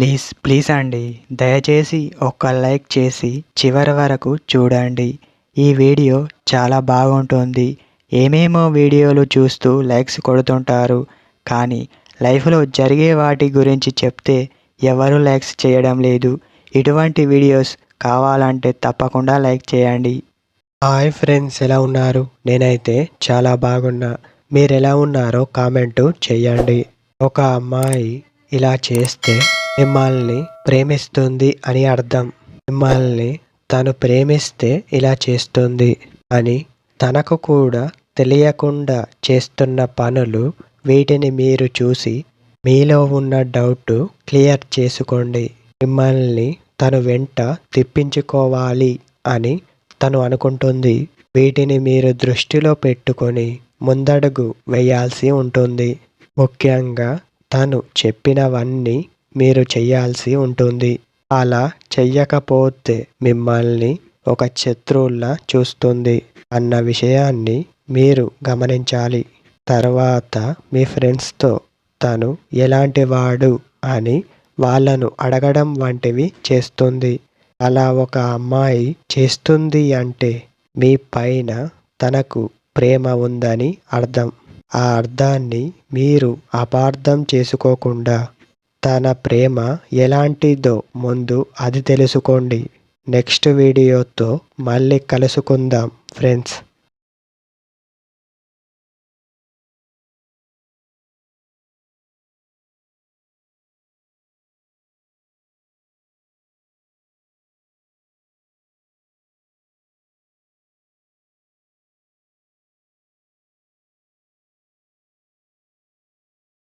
Please please అండి, దయచేసి ఒక్క లైక్ చేసి చివరి వరకు చూడండి. ఈ వీడియో చాలా బాగుంటుంది. ఏమేమో వీడియోలు చూస్తూ లైక్స్ కొడుతుంటారు, కానీ లైఫ్లో జరిగే వాటి గురించి చెప్తే ఎవరు లైక్స్ చేయడం లేదు. ఇటువంటి వీడియోస్ కావాలంటే తప్పకుండా లైక్ చేయండి. హాయ్ ఫ్రెండ్స్, ఎలా ఉన్నారు? నేనైతే చాలా బాగున్నా. మీరు ఎలా ఉన్నారో కామెంటు చెయ్యండి. ఒక అమ్మాయి ఇలా చేస్తే మిమ్మల్ని ప్రేమిస్తుంది అని అర్థం. మిమ్మల్ని తను ప్రేమిస్తే ఇలా చేస్తుంది అని తనకు కూడా తెలియకుండా చేస్తున్న పనులు, వీటిని మీరు చూసి మీలో ఉన్న డౌట్ క్లియర్ చేసుకోండి. మిమ్మల్ని తను వెంట తిప్పించుకోవాలి అని తను అనుకుంటుంది. వీటిని మీరు దృష్టిలో పెట్టుకొని ముందడుగు వేయాల్సి ఉంటుంది. ముఖ్యంగా తను చెప్పినవన్నీ మీరు చెయ్యాల్సి ఉంటుంది. అలా చెయ్యకపోతే మిమ్మల్ని ఒక శత్రువులా చూస్తుంది అన్న విషయాన్ని మీరు గమనించాలి. తర్వాత మీ ఫ్రెండ్స్తో తను ఎలాంటి వాడు అని వాళ్ళను అడగడం వంటివి చేస్తుంది. అలా ఒక అమ్మాయి చేస్తుంది అంటే మీ పైన తనకు ప్రేమ ఉందని అర్థం. ఆ అర్థాన్ని మీరు అపార్థం చేసుకోకుండా తన ప్రేమ ఎలాంటిదో ముందు అది తెలుసుకోండి. నెక్స్ట్ వీడియోతో మళ్ళీ కలుసుకుందాం ఫ్రెండ్స్.